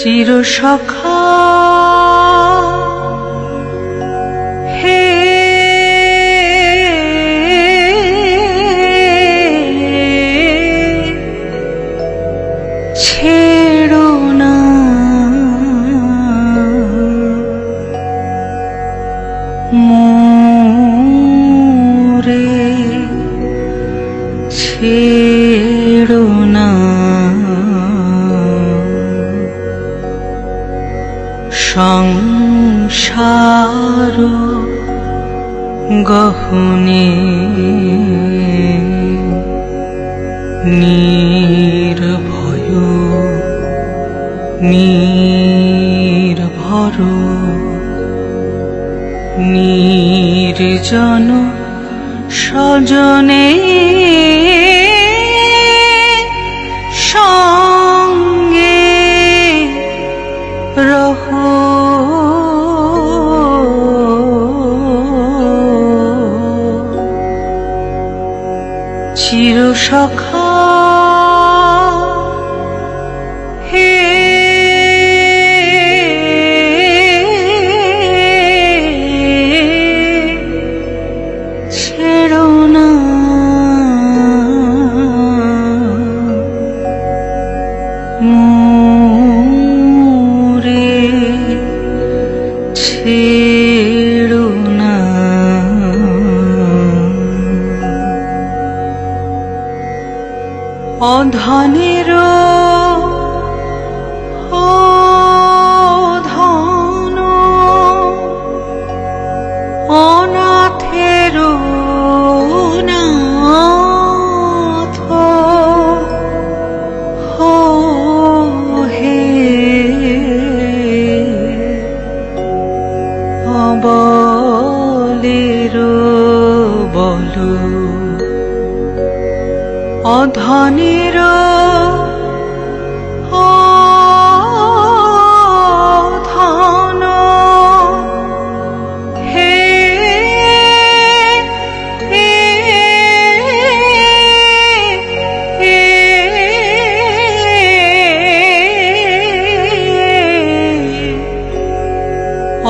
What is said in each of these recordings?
চিরসখা হে ছেড়ো না মোরে, ছেড়ো না সংসার গহনে নির্ভয় নির্ভর নির্জন স্বজনে সঙ্গে রহো। চিরসখা হে ছেড়ো না মোরে, ছেড়ো না অধনের ধন অনাথের নাথ হে অবলের বল অধনের ধন হে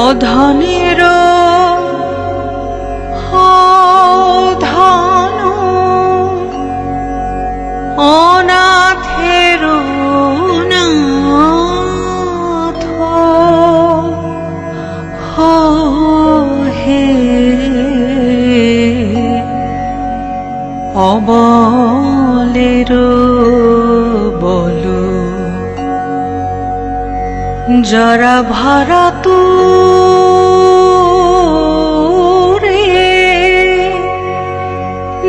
অধনের অনাথের নাথ হে অবলের বল যারা ভাড়া তুরে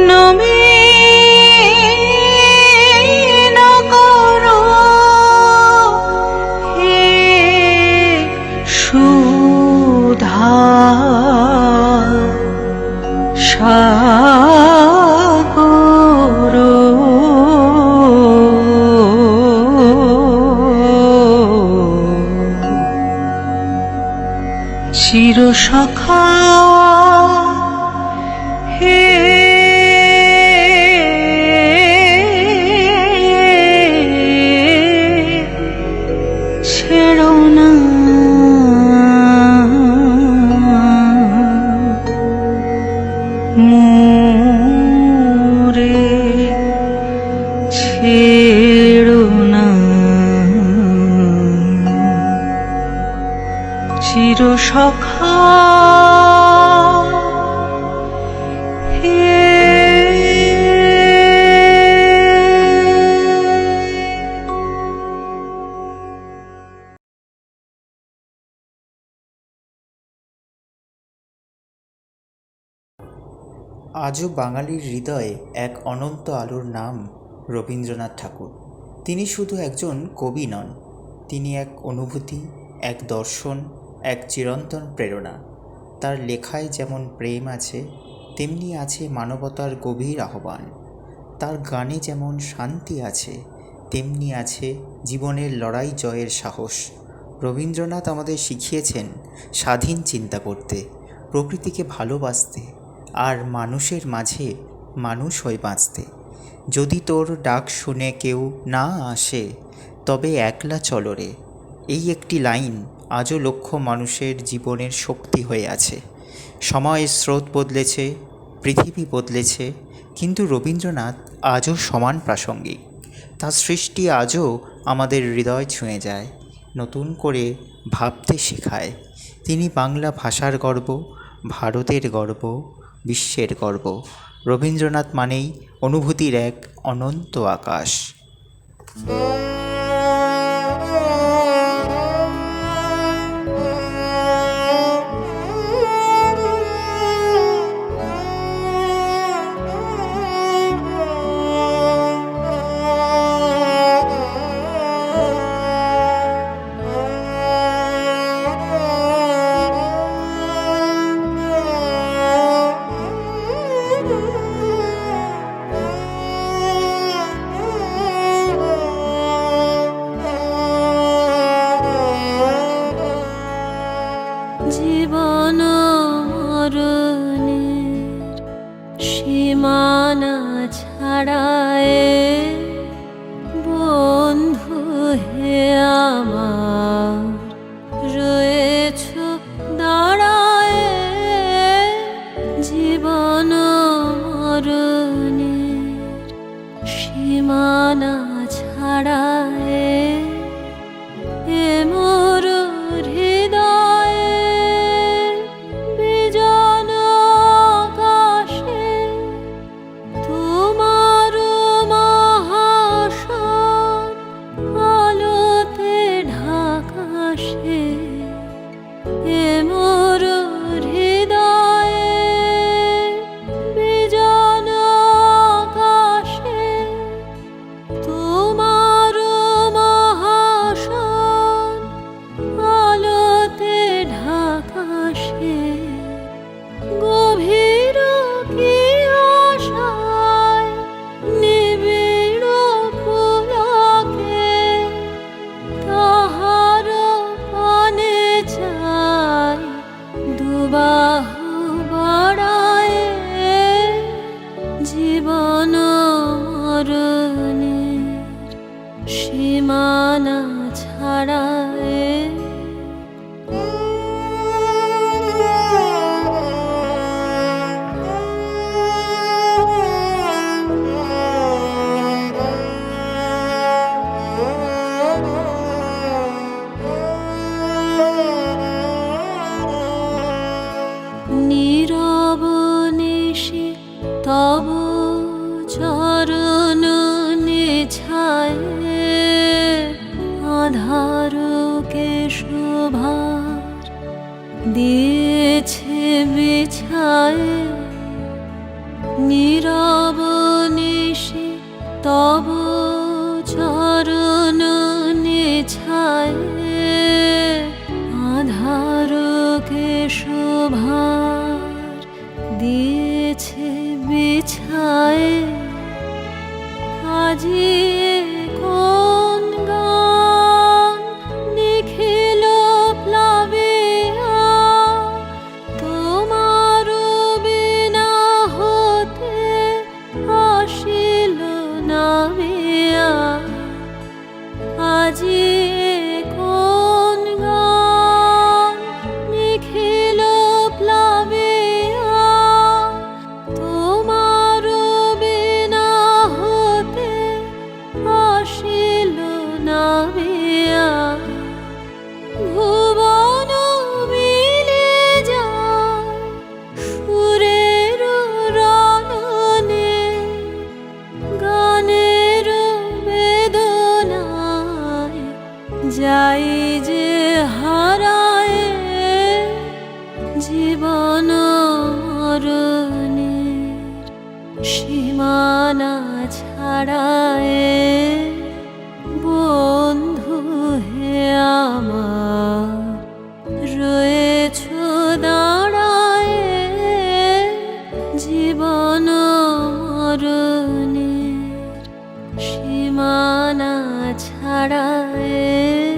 নমে সাগর চিরসখা হে ছেড়ো না মোরে, ছেড়ো না চিরসখা হে। আজও বাঙালির হৃদয়ে এক অনন্ত আলোর নাম রবীন্দ্রনাথ ঠাকুর। তিনি শুধু একজন কবি নন, তিনি এক অনুভূতি, এক দর্শন, এক চিরন্তন প্রেরণা। তার লেখায় যেমন প্রেম আছে, তেমনি আছে মানবতার গভীর আহ্বান। তার গানে যেমন শান্তি আছে, তেমনি আছে জীবনের লড়াই জয়ের সাহস। রবীন্দ্রনাথ আমাদের শিখিয়েছেন স্বাধীন চিন্তা করতে, প্রকৃতিকে ভালোবাসতে, আর মানুষের মাঝে মানুষ হয়ে বাঁচতে। যদি তোর ডাক শুনে কেউ না আসে, তবে একলা চলো রে, এই একটি লাইন আজও লক্ষ মানুষের জীবনের শক্তি হয়ে আছে। সময়ের স্রোত বদলেছে, পৃথিবী বদলেছে, কিন্তু রবীন্দ্রনাথ আজও সমান প্রাসঙ্গিক। তার সৃষ্টি আজও আমাদের হৃদয় ছুঁয়ে যায়, নতুন করে ভাবতে শেখায়। তিনি বাংলা ভাষার গর্ব, ভারতের গর্ব, বিশ্বের গর্ব। রবীন্দ্রনাথ মানেই অনুভূতির এক অনন্ত আকাশ। জীবন মরণের সীমানা ছাড়ায় বন্ধু হে আমার রয়েছ দাঁড়ায়। জীবন মরণের সীমানা ছাড়ায় এ মোর হৃদয়ে বিজন আকাশে তোমার মহাশয় আলোতে ঢাকাশে। এ মোর হৃদয়ে বিজন আকাশে তোমার মহাশয় আলোতে ঢাকাশে। গভীর কি আশায় নিবিড় পুলকে তাহার পানে চাই দুবাহু বাড়ায়। জীবন মরণের সীমানা ছাড়ায় নীরব নিশি তব চরণ নিছায় আধারকে শোভার দিয়েছে বিছায়। নীরব নিশি তব চরণ নিছায় আধারকে শোভার দিয়েছে বিছায়। আজি কোন গান নিখিল প্লাবিয়া তোমার বিনা হতে আসিল নামিয়া। আজি কোন গান নিখিল প্লাবিয়া তোমার বিনা হতে আসিল নামিয়া। ভুবন মিলে যায় সুরের রণনে গানের বেদনায় যাই যে হারায়। জীবন মরণের সীমানা ছাড়ায় বন্ধু হে আমার রয়েছ দাঁড়ায়। জীবন মরণের সীমানা ছাড়ায়